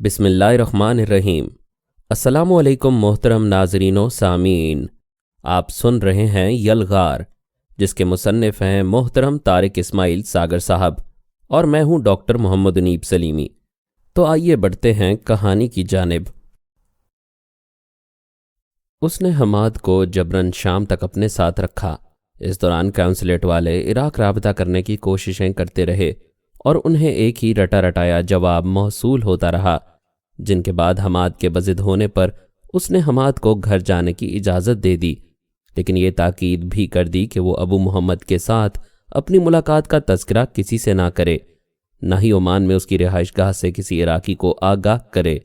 بسم اللہ الرحمن الرحیم۔ السلام علیکم محترم ناظرین و سامعین، آپ سن رہے ہیں یلغار، جس کے مصنف ہیں محترم طارق اسماعیل ساگر صاحب، اور میں ہوں ڈاکٹر محمد انیب سلیمی۔ تو آئیے بڑھتے ہیں کہانی کی جانب۔ اس نے حماد کو جبراً شام تک اپنے ساتھ رکھا۔ اس دوران کونسلیٹ والے عراق رابطہ کرنے کی کوششیں کرتے رہے اور انہیں ایک ہی رٹا رٹایا جواب موصول ہوتا رہا، جن کے بعد حماد کے بضد ہونے پر اس نے حماد کو گھر جانے کی اجازت دے دی، لیکن یہ تاکید بھی کر دی کہ وہ ابو محمد کے ساتھ اپنی ملاقات کا تذکرہ کسی سے نہ کرے، نہ ہی عمان میں اس کی رہائش گاہ سے کسی عراقی کو آگاہ کرے،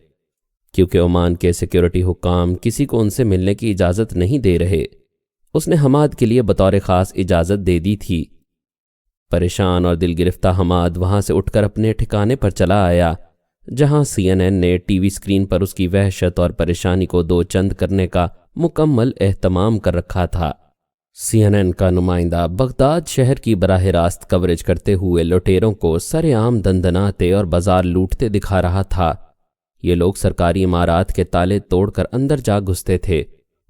کیونکہ عمان کے سیکیورٹی حکام کسی کو ان سے ملنے کی اجازت نہیں دے رہے۔ اس نے حماد کے لیے بطور خاص اجازت دے دی تھی۔ پریشان اور دل گرفتہ حماد وہاں سے اٹھ کر اپنے ٹھکانے پر چلا آیا، جہاں CNN نے ٹی وی سکرین پر اس کی وحشت اور پریشانی کو دو چند کرنے کا مکمل اہتمام کر رکھا تھا۔ CNN کا نمائندہ بغداد شہر کی براہ راست کوریج کرتے ہوئے لٹیروں کو سر عام دندناتے اور بازار لوٹتے دکھا رہا تھا۔ یہ لوگ سرکاری عمارات کے تالے توڑ کر اندر جا گھستے تھے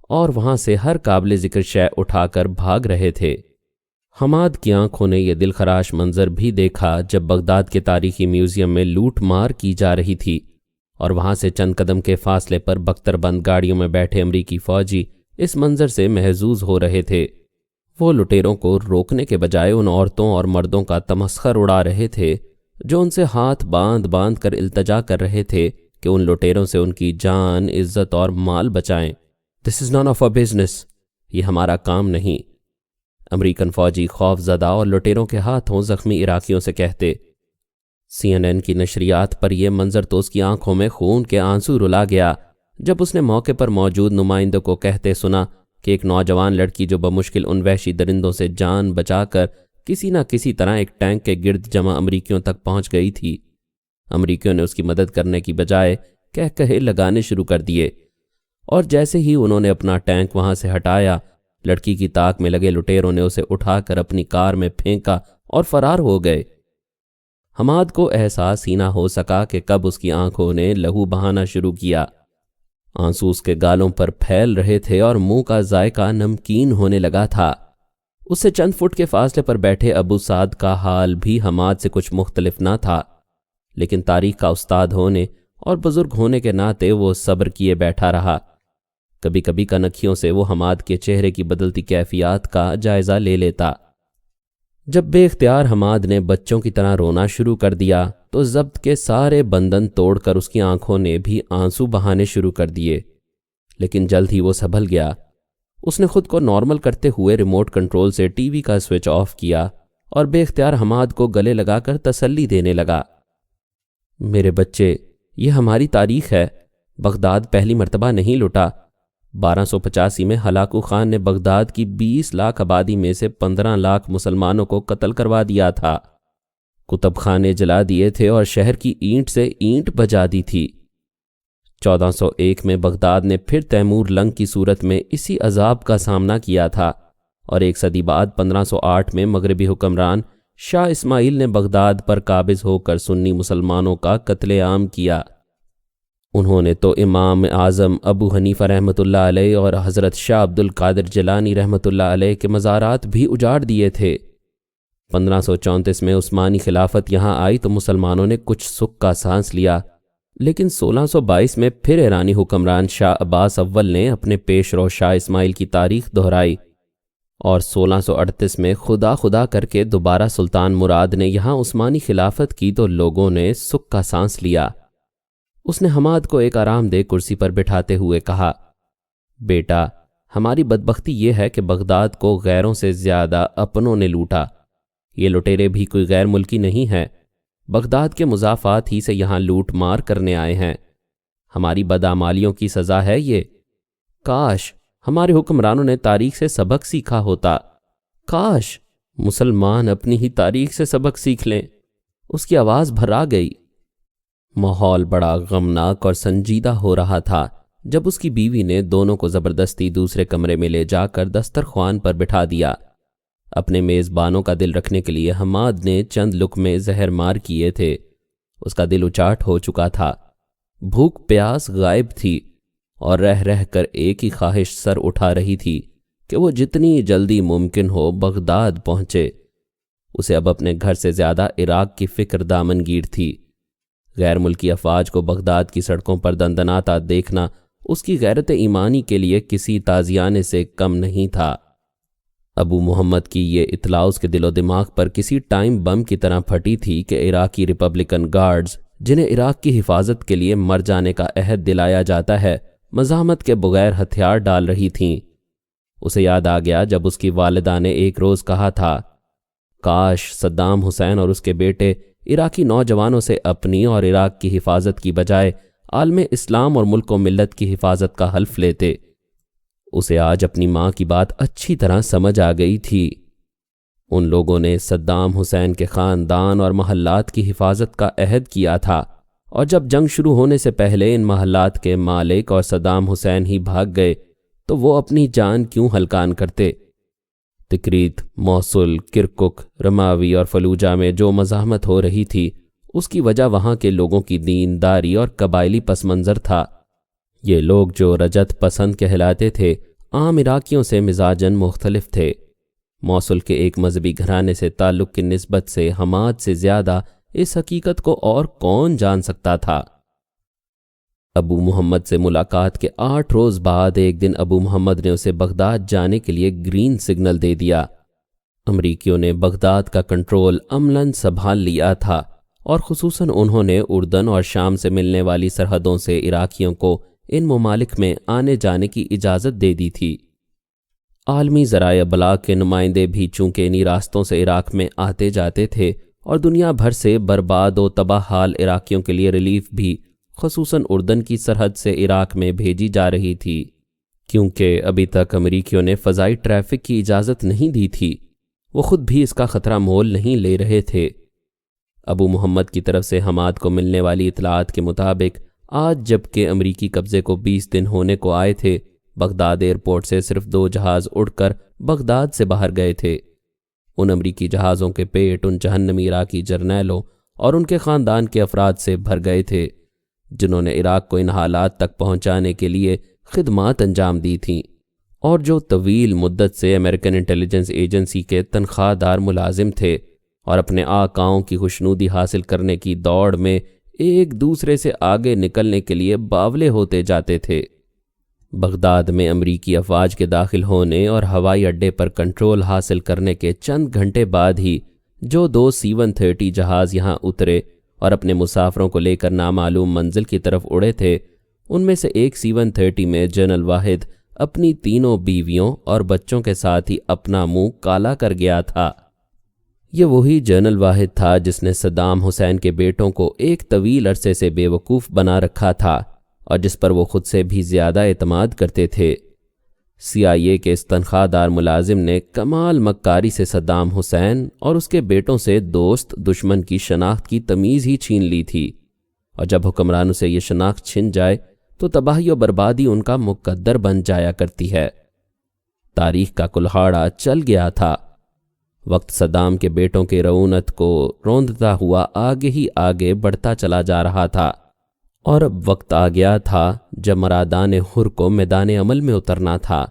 اور وہاں سے ہر قابل ذکر شے اٹھا کر بھاگ رہے تھے۔ حماد کی آنکھوں نے یہ دل خراش منظر بھی دیکھا جب بغداد کے تاریخی میوزیم میں لوٹ مار کی جا رہی تھی اور وہاں سے چند قدم کے فاصلے پر بختر بند گاڑیوں میں بیٹھے امریکی فوجی اس منظر سے محظوظ ہو رہے تھے۔ وہ لٹیروں کو روکنے کے بجائے ان عورتوں اور مردوں کا تمسخر اڑا رہے تھے جو ان سے ہاتھ باندھ باندھ کر التجا کر رہے تھے کہ ان لٹیروں سے ان کی جان، عزت اور مال بچائیں۔ "This is none of our business." یہ ہمارا کام نہیں، امریکن فوجی خوف زدہ اور لٹیروں کے ہاتھوں زخمی عراقیوں سے کہتے۔ CNN کی نشریات پر یہ منظر تو اس کی آنکھوں میں خون کے آنسو رلا گیا جب اس نے موقع پر موجود نمائندوں کو کہتے سنا کہ ایک نوجوان لڑکی جو بمشکل ان وحشی درندوں سے جان بچا کر کسی نہ کسی طرح ایک ٹینک کے گرد جمع امریکیوں تک پہنچ گئی تھی۔ امریکیوں نے اس کی مدد کرنے کی بجائے کہے لگانے شروع کر دیے، اور جیسے ہی انہوں نے اپنا ٹینک وہاں سے ہٹایا، لڑکی کی طاق میں لگے لٹیروں نے اسے اٹھا کر اپنی کار میں پھینکا اور فرار ہو گئے۔ حماد کو احساس ہی نہ ہو سکا کہ کب اس کی آنکھوں نے لہو بہانا شروع کیا۔ آنسو اس کے گالوں پر پھیل رہے تھے اور منہ کا ذائقہ نمکین ہونے لگا تھا۔ اس سے چند فٹ کے فاصلے پر بیٹھے ابو سعد کا حال بھی حماد سے کچھ مختلف نہ تھا، لیکن تاریخ کا استاد ہونے اور بزرگ ہونے کے ناطے وہ صبر کیے بیٹھا رہا۔ کبھی کبھی کنکھیوں سے وہ حماد کے چہرے کی بدلتی کیفیات کا جائزہ لے لیتا۔ جب بے اختیار حماد نے بچوں کی طرح رونا شروع کر دیا تو ضبط کے سارے بندن توڑ کر اس کی آنکھوں نے بھی آنسو بہانے شروع کر دیے، لیکن جلد ہی وہ سنبھل گیا۔ اس نے خود کو نارمل کرتے ہوئے ریموٹ کنٹرول سے ٹی وی کا سوئچ آف کیا اور بے اختیار حماد کو گلے لگا کر تسلی دینے لگا۔ "میرے بچے، یہ ہماری تاریخ ہے۔ بغداد پہلی مرتبہ نہیں لٹا۔ 1285 میں ہلاکو خان نے بغداد کی 20 لاکھ آبادی میں سے 15 لاکھ مسلمانوں کو قتل کروا دیا تھا، کتب خانے جلا دیے تھے اور شہر کی اینٹ سے اینٹ بجا دی تھی۔ 1401 میں بغداد نے پھر تیمور لنگ کی صورت میں اسی عذاب کا سامنا کیا تھا، اور ایک صدی بعد 1508 میں مغربی حکمران شاہ اسماعیل نے بغداد پر قابض ہو کر سنی مسلمانوں کا قتل عام کیا۔ انہوں نے تو امام اعظم ابو حنیفہ رحمۃ اللہ علیہ اور حضرت شاہ عبد القادر جیلانی رحمۃ اللہ علیہ کے مزارات بھی اجاڑ دیے تھے۔ 1534 میں عثمانی خلافت یہاں آئی تو مسلمانوں نے کچھ سکھ کا سانس لیا، لیکن 1622 میں پھر ایرانی حکمران شاہ عباس اول نے اپنے پیش رو شاہ اسماعیل کی تاریخ دہرائی، اور 1638 میں خدا خدا کر کے دوبارہ سلطان مراد نے یہاں عثمانی خلافت کی تو لوگوں نے سکھ کا سانس لیا۔ اس نے حماد کو ایک آرام دہ کرسی پر بٹھاتے ہوئے کہا، "بیٹا، ہماری بدبختی یہ ہے کہ بغداد کو غیروں سے زیادہ اپنوں نے لوٹا۔ یہ لٹیرے بھی کوئی غیر ملکی نہیں ہیں، بغداد کے مضافات ہی سے یہاں لوٹ مار کرنے آئے ہیں۔ ہماری بدعمالیوں کی سزا ہے یہ۔ کاش ہمارے حکمرانوں نے تاریخ سے سبق سیکھا ہوتا۔ کاش مسلمان اپنی ہی تاریخ سے سبق سیکھ لیں۔ اس کی آواز بھرا گئی۔ ماحول بڑا غمناک اور سنجیدہ ہو رہا تھا جب اس کی بیوی نے دونوں کو زبردستی دوسرے کمرے میں لے جا کر دسترخوان پر بٹھا دیا۔ اپنے میزبانوں کا دل رکھنے کے لیے حماد نے چند لقمے زہر مار کیے تھے۔ اس کا دل اچاٹ ہو چکا تھا۔ بھوک پیاس غائب تھی اور رہ رہ کر ایک ہی خواہش سر اٹھا رہی تھی کہ وہ جتنی جلدی ممکن ہو بغداد پہنچے۔ اسے اب اپنے گھر سے زیادہ عراق کی فکر دامنگیر تھی۔ غیر ملکی افواج کو بغداد کی سڑکوں پر دندناتا دیکھنا اس کی غیرت ایمانی کے لیے کسی تازیانے سے کم نہیں تھا۔ ابو محمد کی یہ اطلاع اس کے دل و دماغ پر کسی ٹائم بم کی طرح پھٹی تھی کہ عراقی ریپبلکن گارڈز، جنہیں عراق کی حفاظت کے لیے مر جانے کا عہد دلایا جاتا ہے، مزاحمت کے بغیر ہتھیار ڈال رہی تھیں۔ اسے یاد آ گیا جب اس کی والدہ نے ایک روز کہا تھا، کاش صدام حسین اور اس کے بیٹے عراقی نوجوانوں سے اپنی اور عراق کی حفاظت کی بجائے عالم اسلام اور ملک و ملت کی حفاظت کا حلف لیتے۔ اسے آج اپنی ماں کی بات اچھی طرح سمجھ آ گئی تھی۔ ان لوگوں نے صدام حسین کے خاندان اور محلات کی حفاظت کا عہد کیا تھا، اور جب جنگ شروع ہونے سے پہلے ان محلات کے مالک اور صدام حسین ہی بھاگ گئے تو وہ اپنی جان کیوں ہلکان کرتے؟ تکریت، موصل، کرکک، رماوی اور فلوجہ میں جو مزاحمت ہو رہی تھی اس کی وجہ وہاں کے لوگوں کی دینداری اور قبائلی پس منظر تھا۔ یہ لوگ جو رجت پسند کہلاتے تھے عام عراقیوں سے مزاجاً مختلف تھے۔ موصل کے ایک مذہبی گھرانے سے تعلق کی نسبت سے حماد سے زیادہ اس حقیقت کو اور کون جان سکتا تھا؟ ابو محمد سے ملاقات کے 8 روز بعد ایک دن ابو محمد نے اسے بغداد جانے کے لیے گرین سگنل دے دیا۔ امریکیوں نے بغداد کا کنٹرول عملاً سنبھال لیا تھا، اور خصوصاً انہوں نے اردن اور شام سے ملنے والی سرحدوں سے عراقیوں کو ان ممالک میں آنے جانے کی اجازت دے دی تھی۔ عالمی ذرائع ابلاغ کے نمائندے بھی چونکہ انہی راستوں سے عراق میں آتے جاتے تھے، اور دنیا بھر سے برباد و تباہ حال عراقیوں کے لیے ریلیف بھی خصوصاً اردن کی سرحد سے عراق میں بھیجی جا رہی تھی۔ کیونکہ ابھی تک امریکیوں نے فضائی ٹریفک کی اجازت نہیں دی تھی، وہ خود بھی اس کا خطرہ مول نہیں لے رہے تھے۔ ابو محمد کی طرف سے حماد کو ملنے والی اطلاعات کے مطابق آج جبکہ امریکی قبضے کو 20 دن ہونے کو آئے تھے، بغداد ایئرپورٹ سے صرف 2 جہاز اڑ کر بغداد سے باہر گئے تھے۔ ان امریکی جہازوں کے پیٹ ان جہنمی عراقی جرنیلوں اور ان کے خاندان کے افراد سے بھر گئے تھے جنہوں نے عراق کو ان حالات تک پہنچانے کے لیے خدمات انجام دی تھیں، اور جو طویل مدت سے امریکن انٹیلیجنس ایجنسی کے تنخواہ دار ملازم تھے اور اپنے آقاؤں کی خوشنودی حاصل کرنے کی دوڑ میں ایک دوسرے سے آگے نکلنے کے لیے باولے ہوتے جاتے تھے۔ بغداد میں امریکی افواج کے داخل ہونے اور ہوائی اڈے پر کنٹرول حاصل کرنے کے چند گھنٹے بعد ہی جو 2 C-130 جہاز یہاں اترے اور اپنے مسافروں کو لے کر نامعلوم منزل کی طرف اڑے تھے، ان میں سے ایک C-130 میں جنرل واحد اپنی 3 بیویوں اور بچوں کے ساتھ ہی اپنا منہ کالا کر گیا تھا۔ یہ وہی جنرل واحد تھا جس نے صدام حسین کے بیٹوں کو ایک طویل عرصے سے بے وقوف بنا رکھا تھا اور جس پر وہ خود سے بھی زیادہ اعتماد کرتے تھے۔ CIA کے اس تنخواہ دار ملازم نے کمال مکاری سے صدام حسین اور اس کے بیٹوں سے دوست دشمن کی شناخت کی تمیز ہی چھین لی تھی، اور جب حکمرانوں سے یہ شناخت چھن جائے تو تباہی و بربادی ان کا مقدر بن جایا کرتی ہے۔ تاریخ کا کلہاڑا چل گیا تھا۔ وقت صدام کے بیٹوں کے رعونت کو روندتا ہوا آگے ہی آگے بڑھتا چلا جا رہا تھا، اور اب وقت آ گیا تھا جب مرادان حر کو میدان عمل میں اترنا تھا۔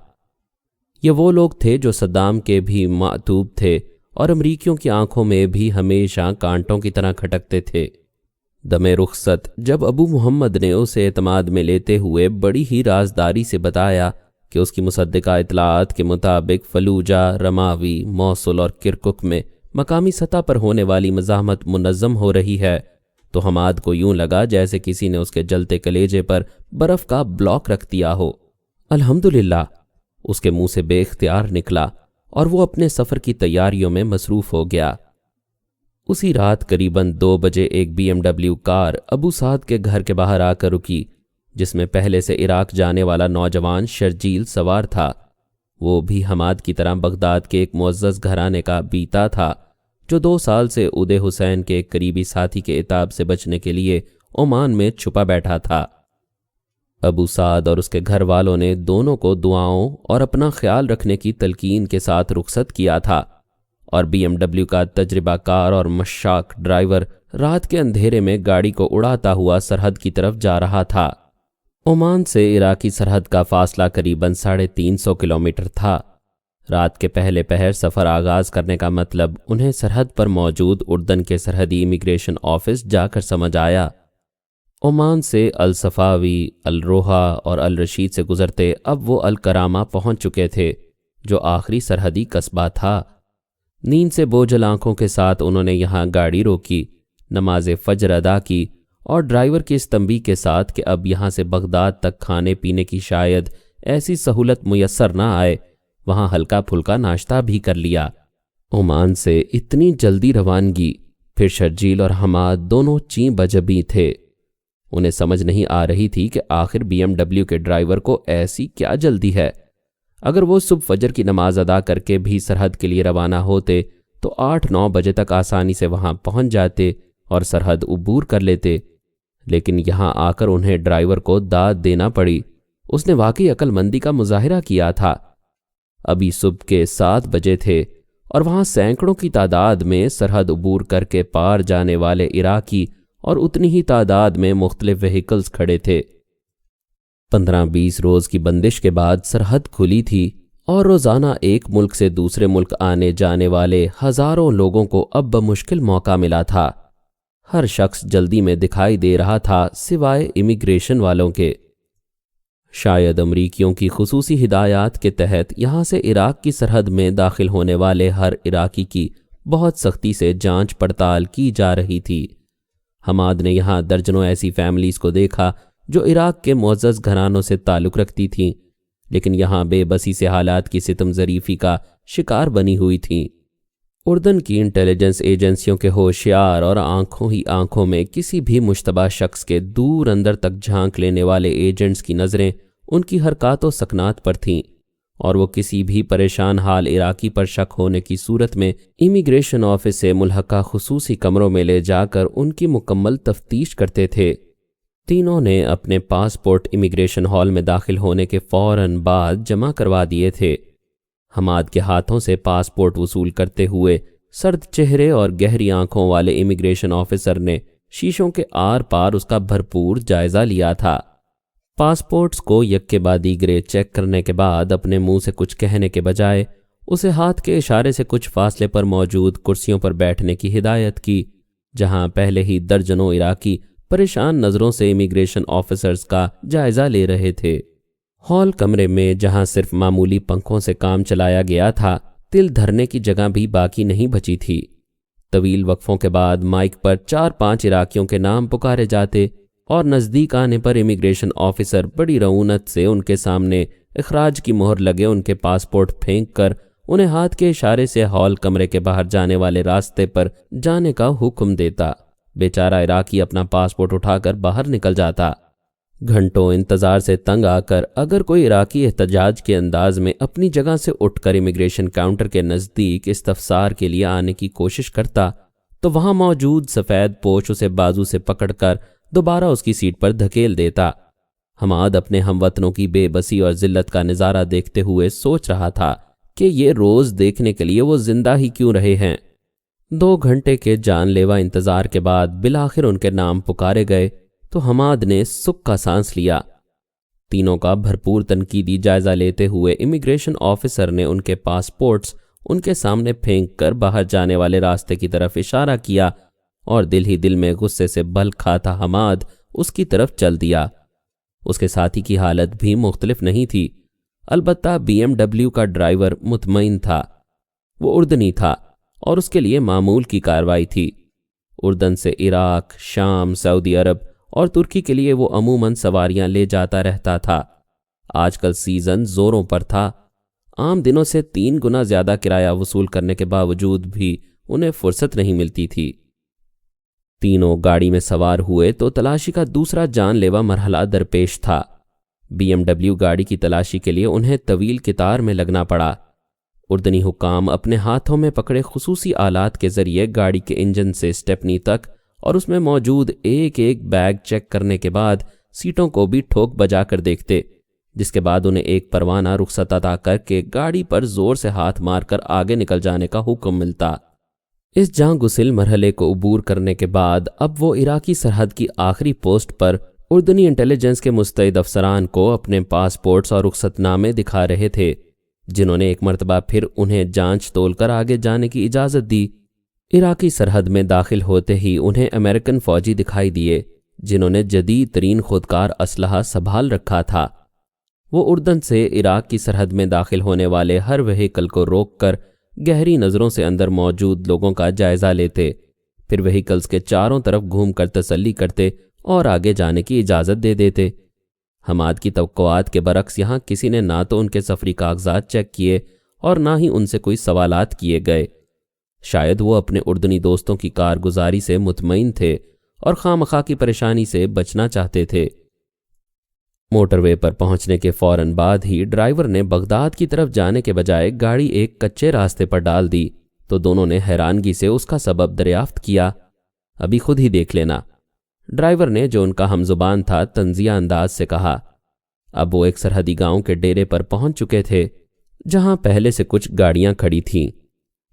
یہ وہ لوگ تھے جو صدام کے بھی معتوب تھے اور امریکیوں کی آنکھوں میں بھی ہمیشہ کانٹوں کی طرح کھٹکتے تھے۔ دم رخصت جب ابو محمد نے اسے اعتماد میں لیتے ہوئے بڑی ہی رازداری سے بتایا کہ اس کی مصدقہ اطلاعات کے مطابق فلوجہ، رماوی، موصل اور کرکک میں مقامی سطح پر ہونے والی مزاحمت منظم ہو رہی ہے، تو حماد کو یوں لگا جیسے کسی نے اس کے جلتے کلیجے پر برف کا بلاک رکھ دیا ہو۔ الحمدللہ، اس کے منہ سے بے اختیار نکلا، اور وہ اپنے سفر کی تیاریوں میں مصروف ہو گیا۔ اسی رات قریباً 2 بجے ایک BMW کار ابو سعد کے گھر کے باہر آ کر رکی، جس میں پہلے سے عراق جانے والا نوجوان شرجیل سوار تھا۔ وہ بھی حماد کی طرح بغداد کے ایک معزز گھرانے کا بیتا تھا، جو 2 سال سے ادے حسین کے ایک قریبی ساتھی کے عتاب سے بچنے کے لیے عمان میں چھپا بیٹھا تھا۔ ابو سعد اور اس کے گھر والوں نے دونوں کو دعاؤں اور اپنا خیال رکھنے کی تلقین کے ساتھ رخصت کیا تھا، اور BMW کا تجربہ کار اور مشاق ڈرائیور رات کے اندھیرے میں گاڑی کو اڑاتا ہوا سرحد کی طرف جا رہا تھا۔ عمان سے عراقی سرحد کا فاصلہ قریباً 350 کلومیٹر تھا۔ رات کے پہلے پہر سفر آغاز کرنے کا مطلب انہیں سرحد پر موجود اردن کے سرحدی امیگریشن آفس جا کر سمجھ آیا۔ عمان سے الصفاوی، الروحہ اور الرشید سے گزرتے اب وہ الکرامہ پہنچ چکے تھے، جو آخری سرحدی قصبہ تھا۔ نیند سے بوجھل آنکھوں کے ساتھ انہوں نے یہاں گاڑی روکی، نماز فجر ادا کی اور ڈرائیور کی اس تنبیہ کے ساتھ کہ اب یہاں سے بغداد تک کھانے پینے کی شاید ایسی سہولت میسر نہ آئے، وہاں ہلکا پھلکا ناشتہ بھی کر لیا۔ عمان سے اتنی جلدی روانگی، پھر شرجیل اور حماد دونوں چیں بجبی تھے۔ انہیں سمجھ نہیں آ رہی تھی کہ آخر BMW کے ڈرائیور کو ایسی کیا جلدی ہے۔ اگر وہ صبح فجر کی نماز ادا کر کے بھی سرحد کے لیے روانہ ہوتے تو 8-9 بجے تک آسانی سے وہاں پہنچ جاتے اور سرحد عبور کر لیتے، لیکن یہاں آ کر انہیں ڈرائیور کو داد دینا پڑی۔ اس نے واقعی عقل مندی کا مظاہرہ کیا تھا۔ ابھی صبح کے 7 بجے تھے اور وہاں سینکڑوں کی تعداد میں سرحد عبور کر کے پار جانے والے عراقی اور اتنی ہی تعداد میں مختلف وہیکلز کھڑے تھے۔ 15-20 روز کی بندش کے بعد سرحد کھلی تھی اور روزانہ ایک ملک سے دوسرے ملک آنے جانے والے ہزاروں لوگوں کو اب بمشکل موقع ملا تھا۔ ہر شخص جلدی میں دکھائی دے رہا تھا سوائے امیگریشن والوں کے۔ شاید امریکیوں کی خصوصی ہدایات کے تحت یہاں سے عراق کی سرحد میں داخل ہونے والے ہر عراقی کی بہت سختی سے جانچ پڑتال کی جا رہی تھی۔ حماد نے یہاں درجنوں ایسی فیملیز کو دیکھا جو عراق کے معزز گھرانوں سے تعلق رکھتی تھیں، لیکن یہاں بے بسی سے حالات کی ستم ظریفی کا شکار بنی ہوئی تھیں۔ اردن کی انٹیلیجنس ایجنسیوں کے ہوشیار اور آنکھوں ہی آنکھوں میں کسی بھی مشتبہ شخص کے دور اندر تک جھانک لینے والے ایجنٹس کی نظریں ان کی حرکات و سکنات پر تھیں، اور وہ کسی بھی پریشان حال عراقی پر شک ہونے کی صورت میں امیگریشن آفس سے ملحقہ خصوصی کمروں میں لے جا کر ان کی مکمل تفتیش کرتے تھے۔ تینوں نے اپنے پاسپورٹ امیگریشن ہال میں داخل ہونے کے فوراً بعد جمع کروا دیے تھے۔ حماد کے ہاتھوں سے پاسپورٹ وصول کرتے ہوئے سرد چہرے اور گہری آنکھوں والے امیگریشن آفیسر نے شیشوں کے آر پار اس کا بھرپور جائزہ لیا تھا۔ پاسپورٹس کو یک کے بعد دیگرے چیک کرنے کے بعد اپنے منہ سے کچھ کہنے کے بجائے اسے ہاتھ کے اشارے سے کچھ فاصلے پر موجود کرسیوں پر بیٹھنے کی ہدایت کی، جہاں پہلے ہی درجنوں عراقی پریشان نظروں سے امیگریشن آفیسرز کا جائزہ لے رہے تھے۔ ہال کمرے میں جہاں صرف معمولی پنکھوں سے کام چلایا گیا تھا، تل دھرنے کی جگہ بھی باقی نہیں بچی تھی۔ طویل وقفوں کے بعد مائک پر 4-5 عراقیوں کے نام پکارے جاتے اور نزدیک آنے پر امیگریشن آفیسر بڑی رعونت سے ان کے سامنے اخراج کی مہر لگے ان کے پاسپورٹ پھینک کر انہیں ہاتھ کے اشارے سے ہال کمرے کے باہر جانے والے راستے پر جانے کا حکم دیتا۔ بیچارہ عراقی اپنا پاسپورٹ اٹھا کر باہر نکل جاتا۔ گھنٹوں انتظار سے تنگ آ کر اگر کوئی عراقی احتجاج کے انداز میں اپنی جگہ سے اٹھ کر امیگریشن کاؤنٹر کے نزدیک استفسار کے لیے آنے کی کوشش کرتا تو وہاں موجود سفید پوش اسے بازو سے پکڑ کر دوبارہ اس کی سیٹ پر دھکیل دیتا۔ حماد اپنے ہم وطنوں کی بے بسی اور ذلت کا نظارہ دیکھتے ہوئے سوچ رہا تھا کہ یہ روز دیکھنے کے لیے وہ زندہ ہی کیوں رہے ہیں۔ 2 گھنٹے کے جان لیوا انتظار کے بعد بالآخر ان کے نام پکارے گئے تو حماد نے سکھ کا سانس لیا۔ تینوں کا بھرپور تنقیدی جائزہ لیتے ہوئے امیگریشن آفیسر نے ان کے پاسپورٹس ان کے سامنے پھینک کر باہر جانے والے راستے کی طرف اشارہ کیا، اور دل ہی دل میں غصے سے بل کھاتا حماد اس کی طرف چل دیا۔ اس کے ساتھی کی حالت بھی مختلف نہیں تھی، البتہ BMW کا ڈرائیور مطمئن تھا۔ وہ اردنی تھا اور اس کے لیے معمول کی کارروائی تھی۔ اردن سے عراق، شام، سعودی عرب اور ترکی کے لیے وہ عموماً سواریاں لے جاتا رہتا تھا۔ آج کل سیزن زوروں پر تھا۔ عام دنوں سے 3 گنا زیادہ کرایہ وصول کرنے کے باوجود بھی انہیں فرصت نہیں ملتی تھی۔ تینوں گاڑی میں سوار ہوئے تو تلاشی کا دوسرا جان لیوا مرحلہ درپیش تھا۔ BMW گاڑی کی تلاشی کے لیے انہیں طویل قطار میں لگنا پڑا۔ اردنی حکام اپنے ہاتھوں میں پکڑے خصوصی آلات کے ذریعے گاڑی کے انجن سے اسٹیپنی تک اور اس میں موجود ایک ایک بیگ چیک کرنے کے بعد سیٹوں کو بھی ٹھوک بجا کر دیکھتے جس کے بعد انہیں ایک پروانہ رخصت عطا کر کے گاڑی پر زور سے ہاتھ مار کر آگے نکل جانے کا حکم ملتا۔ اس جاں گسل مرحلے کو عبور کرنے کے بعد اب وہ عراقی سرحد کی آخری پوسٹ پر اردنی انٹیلیجنس کے مستعد افسران کو اپنے پاسپورٹس اور رخصت نامے دکھا رہے تھے، جنہوں نے ایک مرتبہ پھر انہیں جانچ تول کر آگے جانے کی اجازت دی۔ عراقی سرحد میں داخل ہوتے ہی انہیں امریکن فوجی دکھائی دیے، جنہوں نے جدید ترین خودکار اسلحہ سنبھال رکھا تھا۔ وہ اردن سے عراق کی سرحد میں داخل ہونے والے ہر وہیکل کو روک کر گہری نظروں سے اندر موجود لوگوں کا جائزہ لیتے، پھر وہیکلز کے چاروں طرف گھوم کر تسلی کرتے اور آگے جانے کی اجازت دے دیتے۔ حماد کی توقعات کے برعکس یہاں کسی نے نہ تو ان کے سفری کاغذات چیک کیے اور نہ ہی ان سے کوئی سوالات کیے گئے۔ شاید وہ اپنے اردنی دوستوں کی کارگزاری سے مطمئن تھے اور خواہ کی پریشانی سے بچنا چاہتے تھے۔ موٹر وے پر پہنچنے کے فوراً بعد ہی ڈرائیور نے بغداد کی طرف جانے کے بجائے گاڑی ایک کچے راستے پر ڈال دی تو دونوں نے حیرانگی سے اس کا سبب دریافت کیا۔ ابھی خود ہی دیکھ لینا، ڈرائیور نے، جو ان کا ہم زبان تھا، طنزیہ انداز سے کہا۔ اب وہ ایک سرحدی گاؤں کے ڈیرے پر پہنچ چکے تھے جہاں پہلے سے کچھ گاڑیاں کھڑی تھیں۔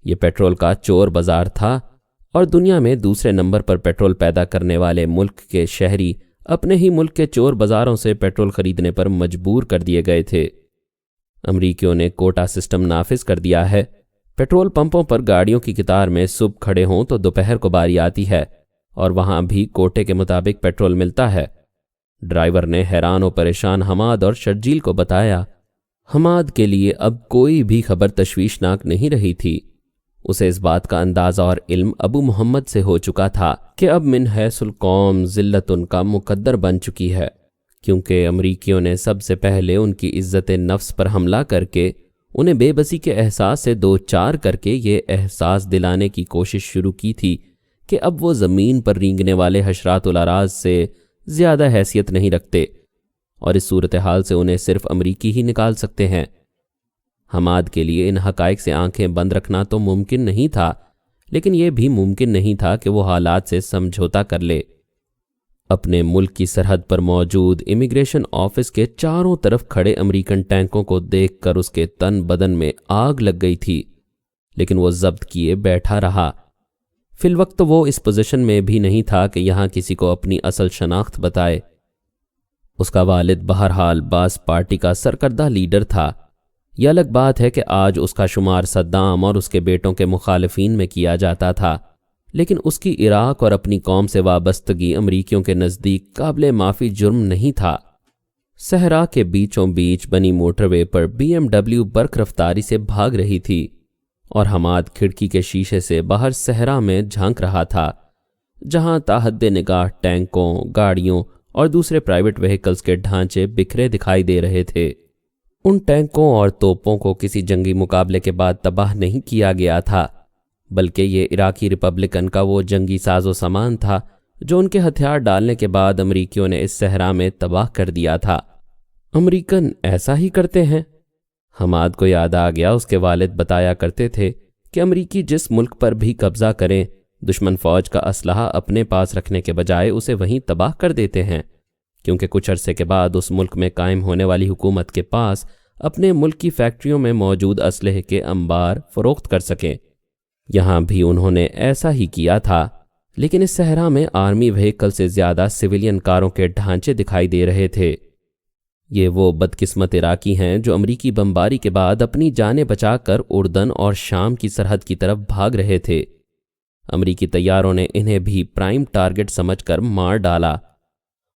یہ پیٹرول کا چور بازار تھا اور دنیا میں دوسرے نمبر پر پیٹرول پیدا کرنے والے ملک کے شہری اپنے ہی ملک کے چور بازاروں سے پیٹرول خریدنے پر مجبور کر دیے گئے تھے۔ امریکیوں نے کوٹا سسٹم نافذ کر دیا ہے۔ پیٹرول پمپوں پر گاڑیوں کی قطار میں صبح کھڑے ہوں تو دوپہر کو باری آتی ہے اور وہاں بھی کوٹے کے مطابق پیٹرول ملتا ہے۔ ڈرائیور نے حیران و پریشان حماد اور شرجیل کو بتایا۔ حماد کے لیے اب کوئی بھی خبر تشویشناک نہیں رہی تھی۔ اسے اس بات کا اندازہ اور علم ابو محمد سے ہو چکا تھا کہ اب من حیث القوم ذلت ان کا مقدر بن چکی ہے، کیونکہ امریکیوں نے سب سے پہلے ان کی عزت نفس پر حملہ کر کے انہیں بے بسی کے احساس سے دو چار کر کے یہ احساس دلانے کی کوشش شروع کی تھی کہ اب وہ زمین پر رینگنے والے حشرات الاراض سے زیادہ حیثیت نہیں رکھتے اور اس صورتحال سے انہیں صرف امریکی ہی نکال سکتے ہیں۔ حماد کے لیے ان حقائق سے آنکھیں بند رکھنا تو ممکن نہیں تھا، لیکن یہ بھی ممکن نہیں تھا کہ وہ حالات سے سمجھوتا کر لے۔ اپنے ملک کی سرحد پر موجود امیگریشن آفس کے چاروں طرف کھڑے امریکن ٹینکوں کو دیکھ کر اس کے تن بدن میں آگ لگ گئی تھی، لیکن وہ ضبط کیے بیٹھا رہا۔ فی الوقت وہ اس پوزیشن میں بھی نہیں تھا کہ یہاں کسی کو اپنی اصل شناخت بتائے۔ اس کا والد بہرحال باس پارٹی کا سرکردہ لیڈر تھا۔ یہ الگ بات ہے کہ آج اس کا شمار صدام اور اس کے بیٹوں کے مخالفین میں کیا جاتا تھا، لیکن اس کی عراق اور اپنی قوم سے وابستگی امریکیوں کے نزدیک قابل معافی جرم نہیں تھا۔ صحرا کے بیچوں بیچ بنی موٹر وے پر BMW برق رفتاری سے بھاگ رہی تھی اور حماد کھڑکی کے شیشے سے باہر صحرا میں جھانک رہا تھا، جہاں تاحد نگاہ ٹینکوں، گاڑیوں اور دوسرے پرائیویٹ وہیکلز کے ڈھانچے بکھرے دکھائی دے رہے تھے۔ ان ٹینکوں اور توپوں کو کسی جنگی مقابلے کے بعد تباہ نہیں کیا گیا تھا، بلکہ یہ عراقی ریپبلکن کا وہ جنگی ساز و سامان تھا جو ان کے ہتھیار ڈالنے کے بعد امریکیوں نے اس صحرا میں تباہ کر دیا تھا۔ امریکن ایسا ہی کرتے ہیں؟ حماد کو یاد آ گیا، اس کے والد بتایا کرتے تھے کہ امریکی جس ملک پر بھی قبضہ کریں، دشمن فوج کا اسلحہ اپنے پاس رکھنے کے بجائے اسے وہیں تباہ کر دیتے ہیں، کیونکہ کچھ عرصے کے بعد اس ملک میں قائم ہونے والی حکومت کے پاس اپنے ملک کی فیکٹریوں میں موجود اسلحے کے انبار فروخت کر سکیں۔ یہاں بھی انہوں نے ایسا ہی کیا تھا، لیکن اس صحرا میں آرمی وہیکل سے زیادہ سویلین کاروں کے ڈھانچے دکھائی دے رہے تھے۔ یہ وہ بدقسمت عراقی ہیں جو امریکی بمباری کے بعد اپنی جانیں بچا کر اردن اور شام کی سرحد کی طرف بھاگ رہے تھے۔ امریکی طیاروں نے انہیں بھی پرائم ٹارگٹ سمجھ کر مار ڈالا۔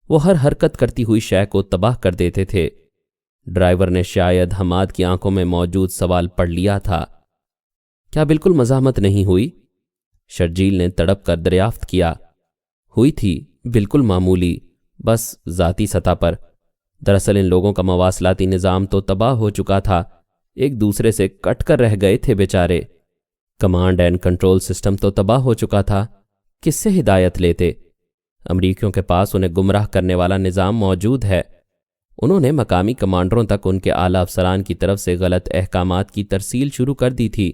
وہ ہر حرکت کرتی ہوئی شے کو تباہ کر دیتے تھے۔ ڈرائیور نے شاید حماد کی آنکھوں میں موجود سوال پڑھ لیا تھا۔ کیا بالکل مزاحمت نہیں ہوئی؟ شرجیل نے تڑپ کر دریافت کیا۔ ہوئی تھی، بالکل معمولی، بس ذاتی سطح پر۔ دراصل ان لوگوں کا مواصلاتی نظام تو تباہ ہو چکا تھا، ایک دوسرے سے کٹ کر رہ گئے تھے بیچارے۔ کمانڈ اینڈ کنٹرول سسٹم تو تباہ ہو چکا تھا، کس سے ہدایت لیتے؟ امریکیوں کے پاس انہیں گمراہ کرنے والا نظام موجود ہے۔ انہوں نے مقامی کمانڈروں تک ان کے اعلیٰ افسران کی طرف سے غلط احکامات کی ترسیل شروع کر دی تھی۔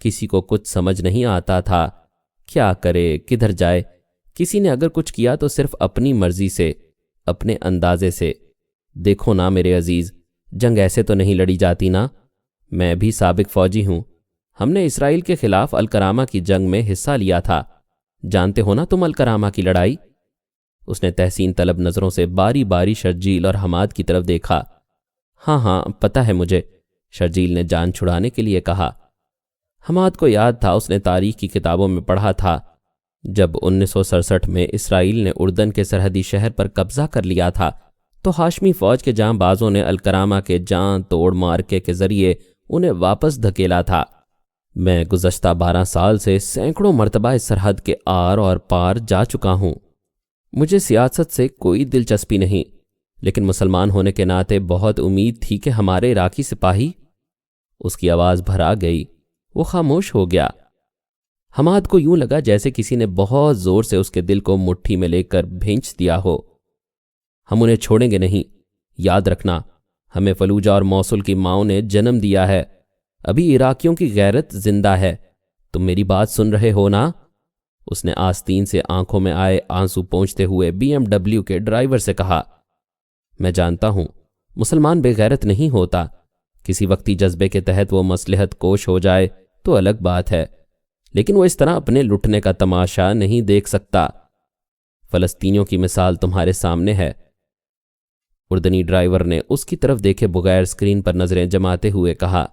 کسی کو کچھ سمجھ نہیں آتا تھا، کیا کرے، کدھر جائے۔ کسی نے اگر کچھ کیا تو صرف اپنی مرضی سے، اپنے اندازے سے۔ دیکھو نا میرے عزیز، جنگ ایسے تو نہیں لڑی جاتی نا، میں بھی سابق فوجی ہوں، ہم نے اسرائیل کے خلاف الکرامہ کی جنگ میں حصہ لیا تھا، جانتے ہو نا تم الکرامہ کی لڑائی؟ اس نے تحسین طلب نظروں سے باری باری شرجیل اور حماد کی طرف دیکھا۔ ہاں ہاں پتہ ہے مجھے، شرجیل نے جان چھڑانے کے لیے کہا۔ حماد کو یاد تھا، اس نے تاریخ کی کتابوں میں پڑھا تھا، جب 1967 میں اسرائیل نے اردن کے سرحدی شہر پر قبضہ کر لیا تھا تو ہاشمی فوج کے جاں بازوں نے الکرامہ کے جان توڑ مارکے کے ذریعے انہیں واپس دھکیلا تھا۔ میں گزشتہ 12 سال سے سینکڑوں مرتبہ اس سرحد کے آر اور پار جا چکا ہوں۔ مجھے سیاست سے کوئی دلچسپی نہیں، لیکن مسلمان ہونے کے ناطے بہت امید تھی کہ ہمارے عراقی سپاہی… اس کی آواز بھرا گئی، وہ خاموش ہو گیا۔ حماد کو یوں لگا جیسے کسی نے بہت زور سے اس کے دل کو مٹھی میں لے کر بھینچ دیا ہو۔ ہم انہیں چھوڑیں گے نہیں، یاد رکھنا، ہمیں فلوجہ اور موصل کی ماؤں نے جنم دیا ہے، ابھی عراقیوں کی غیرت زندہ ہے، تم میری بات سن رہے ہو نا؟ اس نے آستین سے آنکھوں میں آئے آنسو پونچھتے ہوئے BMW کے ڈرائیور سے کہا۔ میں جانتا ہوں مسلمان بے غیرت نہیں ہوتا، کسی وقتی جذبے کے تحت وہ مصلحت کوش ہو جائے تو الگ بات ہے، لیکن وہ اس طرح اپنے لٹنے کا تماشا نہیں دیکھ سکتا۔ فلسطینیوں کی مثال تمہارے سامنے ہے۔ اردنی ڈرائیور نے اس کی طرف دیکھے بغیر اسکرین پر نظریں جماتے ہوئے کہا۔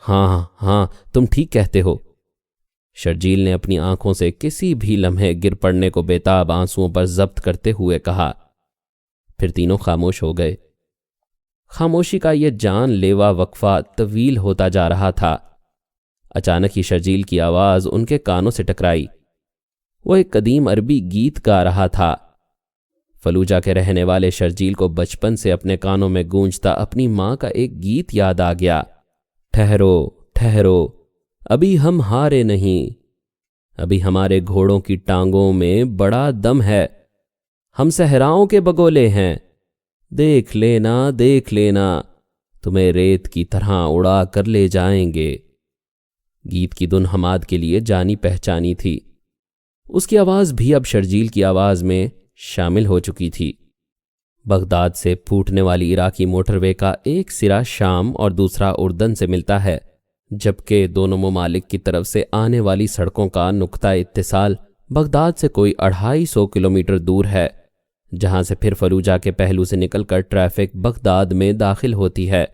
ہاں ہاں تم ٹھیک کہتے ہو۔ شرجیل نے اپنی آنکھوں سے کسی بھی لمحے گر پڑنے کو بےتاب آنسوؤں پر ضبط کرتے ہوئے کہا۔ پھر تینوں خاموش ہو گئے۔ خاموشی کا یہ جان لیوا وقفہ طویل ہوتا جا رہا تھا۔ اچانک ہی شرجیل کی آواز ان کے کانوں سے ٹکرائی۔ وہ ایک قدیم عربی گیت گا رہا تھا۔ فلوجہ کے رہنے والے شرجیل کو بچپن سے اپنے کانوں میں گونجتا اپنی ماں کا ایک گیت یاد آ گیا۔ ٹھہرو ٹھہرو، ابھی ہم ہارے نہیں، ابھی ہمارے گھوڑوں کی ٹانگوں میں بڑا دم ہے، ہم صحراؤں کے بگولے ہیں، دیکھ لینا تمہیں ریت کی طرح اڑا کر لے جائیں گے۔ گیت کی دھن حماد کے لیے جانی پہچانی تھی۔ اس کی آواز بھی اب شرجیل کی آواز میں شامل ہو چکی تھی۔ بغداد سے پھوٹنے والی عراقی موٹر وے کا ایک سرا شام اور دوسرا اردن سے ملتا ہے، جبکہ دونوں ممالک کی طرف سے آنے والی سڑکوں کا نقطہ اتصال بغداد سے کوئی 250 کلومیٹر دور ہے، جہاں سے پھر فلوجہ کے پہلو سے نکل کر ٹریفک بغداد میں داخل ہوتی ہے۔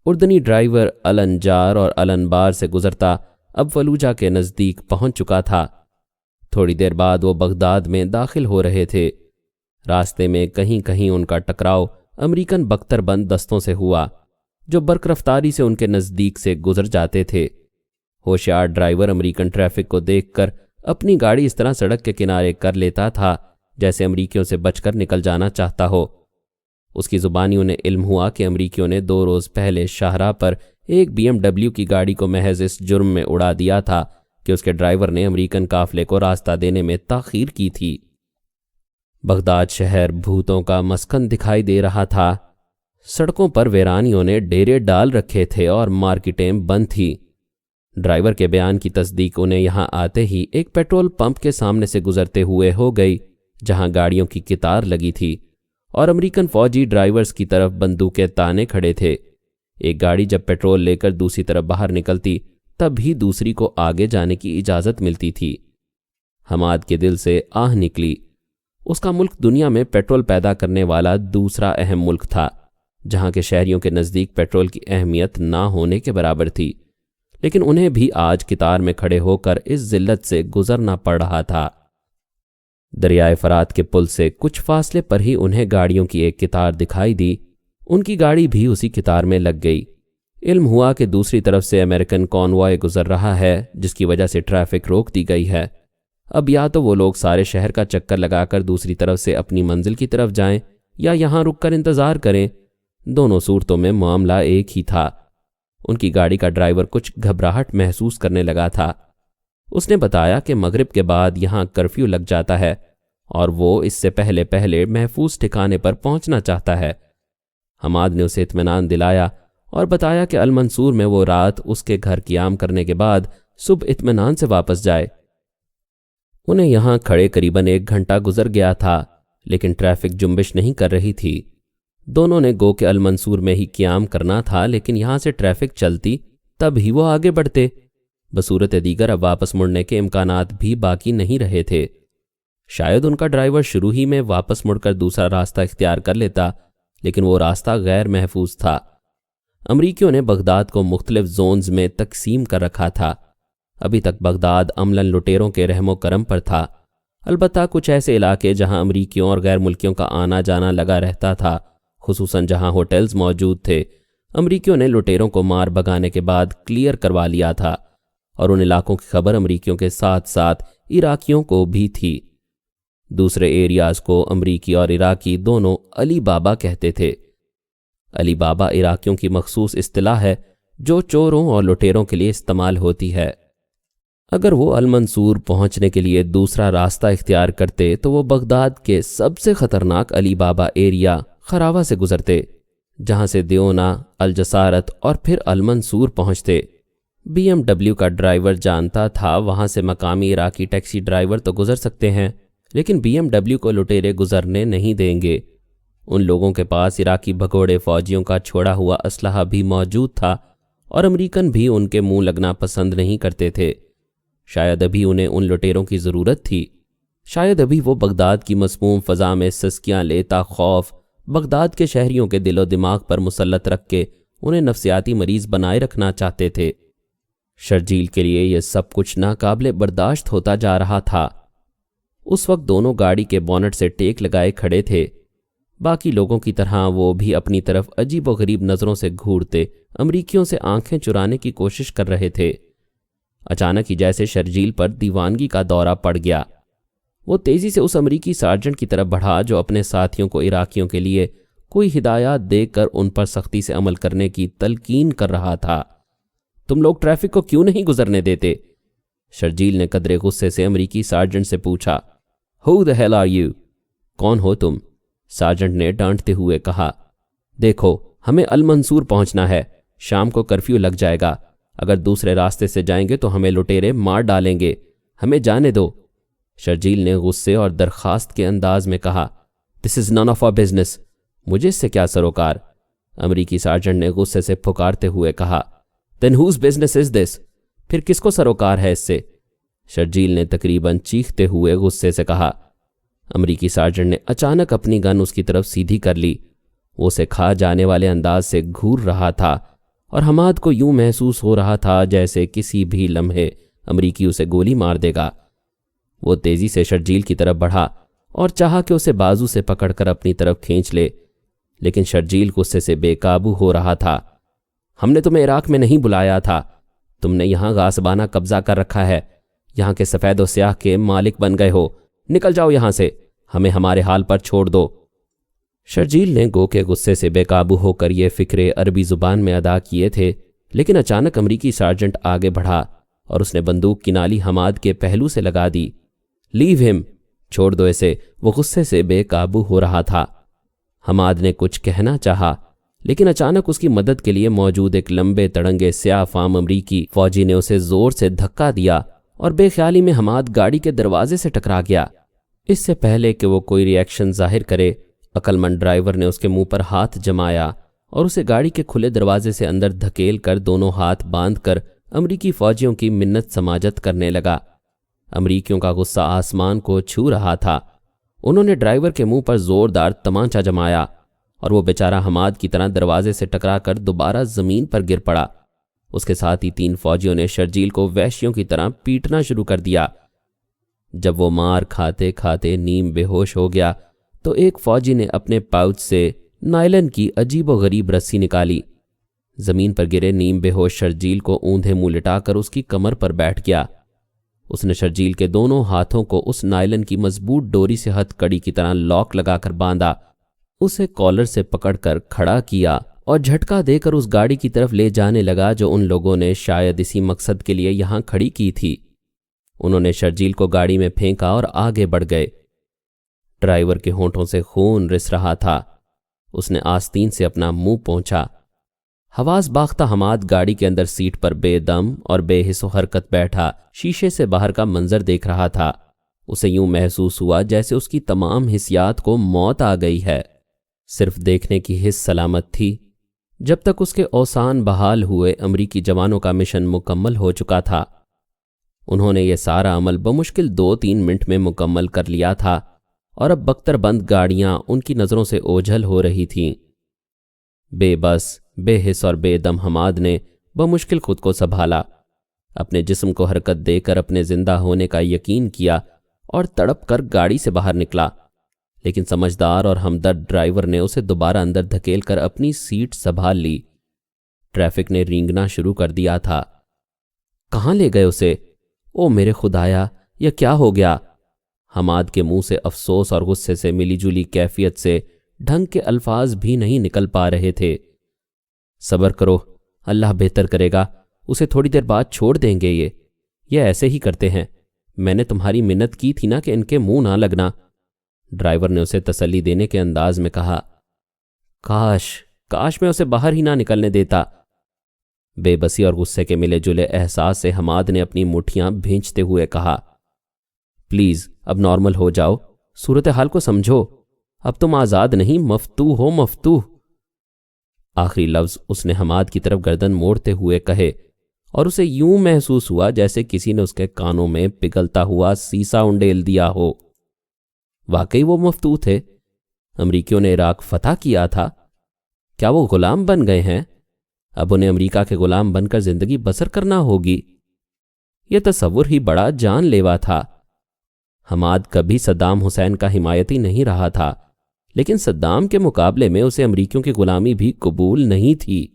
اردنی ڈرائیور النجار اور الانبار سے گزرتا اب فلوجہ کے نزدیک پہنچ چکا تھا۔ تھوڑی دیر بعد وہ بغداد میں داخل ہو رہے تھے۔ راستے میں کہیں کہیں ان کا ٹکراؤ امریکن بختر بند دستوں سے ہوا، جو برق رفتاری سے ان کے نزدیک سے گزر جاتے تھے۔ ہوشیار ڈرائیور امریکن ٹریفک کو دیکھ کر اپنی گاڑی اس طرح سڑک کے کنارے کر لیتا تھا جیسے امریکیوں سے بچ کر نکل جانا چاہتا ہو۔ اس کی زبانی انہیں علم ہوا کہ امریکیوں نے 2 روز پہلے شاہراہ پر ایک BMW کی گاڑی کو محض اس جرم میں اڑا دیا تھا کہ اس کے ڈرائیور نے امریکن قافلے کو راستہ دینے میں تاخیر کی تھی۔ بغداد شہر بھوتوں کا مسکن دکھائی دے رہا تھا۔ سڑکوں پر ویرانیوں نے ڈیرے ڈال رکھے تھے اور مارکیٹیں بند تھی۔ ڈرائیور کے بیان کی تصدیق انہیں یہاں آتے ہی ایک پیٹرول پمپ کے سامنے سے گزرتے ہوئے ہو گئی، جہاں گاڑیوں کی قطار لگی تھی اور امریکن فوجی ڈرائیورز کی طرف بندوقیں تانے کھڑے تھے۔ ایک گاڑی جب پیٹرول لے کر دوسری طرف باہر نکلتی تب ہی دوسری کو آگے جانے کی اجازت ملتی تھی۔ حماد کے دل سے آہ نکلی۔ اس کا ملک دنیا میں پیٹرول پیدا کرنے والا دوسرا اہم ملک تھا، جہاں کے شہریوں کے نزدیک پیٹرول کی اہمیت نہ ہونے کے برابر تھی، لیکن انہیں بھی آج قطار میں کھڑے ہو کر اس ذلت سے گزرنا پڑ رہا تھا۔ دریائے فرات کے پل سے کچھ فاصلے پر ہی انہیں گاڑیوں کی ایک قطار دکھائی دی۔ ان کی گاڑی بھی اسی قطار میں لگ گئی۔ علم ہوا کہ دوسری طرف سے امریکن کانوائے گزر رہا ہے، جس کی وجہ سے ٹریفک روک دی گئی ہے۔ اب یا تو وہ لوگ سارے شہر کا چکر لگا کر دوسری طرف سے اپنی منزل کی طرف جائیں یا یہاں رک کر انتظار کریں۔ دونوں صورتوں میں معاملہ ایک ہی تھا۔ ان کی گاڑی کا ڈرائیور کچھ گھبراہٹ محسوس کرنے لگا تھا۔ اس نے بتایا کہ مغرب کے بعد یہاں کرفیو لگ جاتا ہے اور وہ اس سے پہلے محفوظ ٹھکانے پر پہنچنا چاہتا ہے۔ حماد نے اسے اطمینان دلایا اور بتایا کہ المنصور میں وہ رات اس کے گھر قیام کرنے کے بعد صبح اطمینان سے واپس جائے۔ انہیں یہاں کھڑے قریباً 1 گھنٹہ گزر گیا تھا، لیکن ٹریفک جنبش نہیں کر رہی تھی۔ دونوں نے گو کہ المنصور میں ہی قیام کرنا تھا، لیکن یہاں سے ٹریفک چلتی تب ہی وہ آگے بڑھتے۔ بصورت دیگر اب واپس مڑنے کے امکانات بھی باقی نہیں رہے تھے۔ شاید ان کا ڈرائیور شروع ہی میں واپس مڑ کر دوسرا راستہ اختیار کر لیتا، لیکن وہ راستہ غیر محفوظ تھا۔ امریکیوں نے بغداد کو مختلف زونز میں تقسیم کر رکھا تھا۔ ابھی تک بغداد عملاً لٹیروں کے رحم و کرم پر تھا، البتہ کچھ ایسے علاقے جہاں امریکیوں اور غیر ملکیوں کا آنا جانا لگا رہتا تھا، خصوصاً جہاں ہوٹلز موجود تھے، امریکیوں نے لٹیروں کو مار بھگانے کے بعد کلیئر کروا لیا تھا، اور ان علاقوں کی خبر امریکیوں کے ساتھ ساتھ عراقیوں کو بھی تھی۔ دوسرے ایریاز کو امریکی اور عراقی دونوں علی بابا کہتے تھے۔ علی بابا عراقیوں کی مخصوص اصطلاح ہے جو چوروں اور لٹیروں کے لیے استعمال ہوتی ہے۔ اگر وہ المنصور پہنچنے کے لیے دوسرا راستہ اختیار کرتے تو وہ بغداد کے سب سے خطرناک علی بابا ایریا خراوہ سے گزرتے، جہاں سے دیونا، الجسارت اور پھر المنصور پہنچتے۔ بی ایم ڈبلیو کا ڈرائیور جانتا تھا وہاں سے مقامی عراقی ٹیکسی ڈرائیور تو گزر سکتے ہیں، لیکن بی ایم ڈبلیو کو لٹیرے گزرنے نہیں دیں گے۔ ان لوگوں کے پاس عراقی بھگوڑے فوجیوں کا چھوڑا ہوا اسلحہ بھی موجود تھا، اور امریکن بھی ان کے منہ لگنا پسند نہیں کرتے تھے۔ شاید ابھی انہیں ان لٹیروں کی ضرورت تھی، شاید ابھی وہ بغداد کی مسموم فضا میں سسکیاں لیتا خوف بغداد کے شہریوں کے دل و دماغ پر مسلط رکھ کے انہیں نفسیاتی مریض بنائے رکھنا چاہتے تھے۔ شرجیل کے لیے یہ سب کچھ ناقابل برداشت ہوتا جا رہا تھا۔ اس وقت دونوں گاڑی کے بونٹ سے ٹیک لگائے کھڑے تھے۔ باقی لوگوں کی طرح وہ بھی اپنی طرف عجیب و غریب نظروں سے گھورتے امریکیوں سے آنکھیں چرانے کی کوشش کر رہے تھے۔ اچانک ہی جیسے شرجیل پر دیوانگی کا دورہ پڑ گیا، وہ تیزی سے اس امریکی سارجنٹ کی طرف بڑھا جو اپنے ساتھیوں کو عراقیوں کے لیے کوئی ہدایات دے کر ان پر سختی سے عمل کرنے کی تلقین کر رہا تھا۔ تم لوگ ٹریفک کو کیوں نہیں گزرنے دیتے؟ شرجیل نے قدرے غصے سے امریکی سارجنٹ سے پوچھا۔ Who the hell are you؟ کون ہو تم؟ سارجنٹ نے ڈانٹتے ہوئے کہا۔ دیکھو، ہمیں المنصور پہنچنا ہے، شام کو کرفیو لگ جائے گا، اگر دوسرے راستے سے جائیں گے تو ہمیں لٹیرے مار ڈالیں گے، ہمیں جانے دو۔ شرجیل نے غصے اور درخواست کے انداز میں کہا۔ This is none of our business۔ مجھے اس سے کیا سروکار؟ امریکی سارجنٹ نے غصے سے پھکارتے ہوئے کہا۔ Then whose business is this؟ پھر کس کو سروکار ہے اس سے؟ شرجیل نے تقریباً چیختے ہوئے غصے سے کہا۔ امریکی سارجنٹ نے اچانک اپنی گن اس کی طرف سیدھی کر لی۔ وہ اسے کھا جانے والے انداز سے گھور رہا تھا، اور حماد کو یوں محسوس ہو رہا تھا جیسے کسی بھی لمحے امریکی اسے گولی مار دے گا۔ وہ تیزی سے شرجیل کی طرف بڑھا اور چاہا کہ اسے بازو سے پکڑ کر اپنی طرف کھینچ لے، لیکن شرجیل غصے سے بے قابو ہو رہا تھا۔ ہم نے تمہیں عراق میں نہیں بلایا تھا، تم نے یہاں غاصبانہ قبضہ کر رکھا ہے، یہاں کے سفید و سیاہ کے مالک بن گئے ہو، نکل جاؤ یہاں سے، ہمیں ہمارے حال پر چھوڑ دو۔ شرجیل نے گو کے غصے سے بے قابو ہو کر یہ فکرے عربی زبان میں ادا کیے تھے، لیکن اچانک امریکی سارجنٹ آگے بڑھا اور اس نے بندوق کی نالی حماد کے پہلو سے لگا دی۔ لیو ہم، چھوڑ دو اسے، وہ غصے سے بے قابو ہو رہا تھا۔ حماد نے کچھ کہنا چاہا، لیکن اچانک اس کی مدد کے لیے موجود ایک لمبے تڑنگے سیاہ فام امریکی فوجی نے اسے زور سے دھکا دیا اور بے خیالی میں حماد گاڑی کے دروازے سے ٹکرا گیا۔ اس سے پہلے کہ وہ کوئی ری ایکشن ظاہر کرے، عقل مند ڈرائیور نے اس کے منہ پر ہاتھ جمایا اور اسے گاڑی کے کھلے دروازے سے اندر دھکیل کر دونوں ہاتھ باندھ کر امریکی فوجیوں کی منت سماجت کرنے لگا۔ امریکیوں کا غصہ آسمان کو چھو رہا تھا۔ انہوں نے ڈرائیور کے منہ پر زوردار تمانچہ جمایا اور وہ بیچارہ حماد کی طرح دروازے سے ٹکرا کر دوبارہ زمین پر گر پڑا۔ اس کے ساتھ ہی 3 فوجیوں نے شرجیل کو وحشیوں کی طرح پیٹنا شروع کر دیا۔ جب وہ مار کھاتے کھاتے نیم بے ہوش ہو گیا تو ایک فوجی نے اپنے پاؤچ سے نائلن کی عجیب و غریب رسی نکالی۔ زمین پر گرے نیم بے ہوش شرجیل کو اوندھے منہ لٹا کر اس کی کمر پر بیٹھ گیا۔ اس نے شرجیل کے دونوں ہاتھوں کو اس نائلن کی مضبوط ڈوری سے ہتھ کڑی کی طرح لاک لگا کر باندھا، اسے کالر سے پکڑ کر کھڑا کیا اور جھٹکا دے کر اس گاڑی کی طرف لے جانے لگا جو ان لوگوں نے شاید اسی مقصد کے لیے یہاں کھڑی کی تھی۔ انہوں نے شرجیل کو گاڑی میں پھینکا اور آگے بڑھ گئے۔ ڈرائیور کے ہونٹوں سے خون رس رہا تھا۔ اس نے آستین سے اپنا منہ پونچھا۔ حواس باختہ حماد گاڑی کے اندر سیٹ پر بے دم اور بے حس و حرکت بیٹھا شیشے سے باہر کا منظر دیکھ رہا تھا۔ اسے یوں محسوس ہوا جیسے اس کی تمام حسیات کو موت آ گئی ہے۔ صرف دیکھنے کی حس سلامت تھی۔ جب تک اس کے اوسان بحال ہوئے امریکی جوانوں کا مشن مکمل ہو چکا تھا۔ انہوں نے یہ سارا عمل بمشکل 2-3 منٹ میں مکمل کر لیا تھا اور اب بختر بند گاڑیاں ان کی نظروں سے اوجھل ہو رہی تھیں۔ بے بس، بے حس اور بے دم حماد نے بمشکل خود کو سنبھالا، اپنے جسم کو حرکت دے کر اپنے زندہ ہونے کا یقین کیا اور تڑپ کر گاڑی سے باہر نکلا، لیکن سمجھدار اور ہمدرد ڈرائیور نے اسے دوبارہ اندر دھکیل کر اپنی سیٹ سنبھال لی۔ ٹریفک نے رینگنا شروع کر دیا تھا۔ کہاں لے گئے اسے؟ او میرے خدایا، یہ کیا ہو گیا؟ حماد کے منہ سے افسوس اور غصے سے ملی جلی کیفیت سے ڈھنگ کے الفاظ بھی نہیں نکل پا رہے تھے۔ صبر کرو، اللہ بہتر کرے گا، اسے تھوڑی دیر بعد چھوڑ دیں گے۔ یہ ایسے ہی کرتے ہیں، میں نے تمہاری منت کی تھی نا کہ ان کے منہ نہ لگنا، ڈرائیور نے اسے تسلی دینے کے انداز میں کہا۔ کاش میں اسے باہر ہی نہ نکلنے دیتا۔ بے بسی اور غصے کے ملے جلے احساس سے حماد نے اپنی مٹھیاں بھینچتے ہوئے کہا، پلیز اب نارمل ہو جاؤ، صورتحال کو سمجھو، اب تم آزاد نہیں، مفتوح ہو، مفتوح۔ آخری لفظ اس نے حماد کی طرف گردن موڑتے ہوئے کہے اور اسے یوں محسوس ہوا جیسے کسی نے اس کے کانوں میں پگھلتا ہوا سیسا انڈیل دیا ہو۔ واقعی وہ مفتوح تھے؟ امریکیوں نے عراق فتح کیا تھا؟ کیا وہ غلام بن گئے ہیں؟ اب انہیں امریکہ کے غلام بن کر زندگی بسر کرنا ہوگی؟ یہ تصور ہی بڑا جان لیوا تھا۔ حماد کبھی صدام حسین کا حمایتی نہیں رہا تھا، لیکن صدام کے مقابلے میں اسے امریکیوں کی غلامی بھی قبول نہیں تھی۔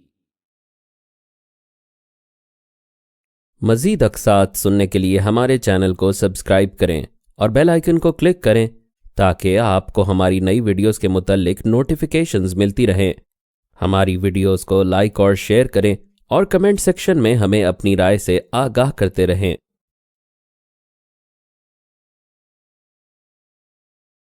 مزید اقساط سننے کے لیے ہمارے چینل کو سبسکرائب کریں اور بیل آئیکن کو کلک کریں تاکہ آپ کو ہماری نئی ویڈیوز کے متعلق نوٹیفیکیشنز ملتی رہیں۔ ہماری ویڈیوز کو لائک اور شیئر کریں اور کمنٹ سیکشن میں ہمیں اپنی رائے سے آگاہ کرتے رہیں۔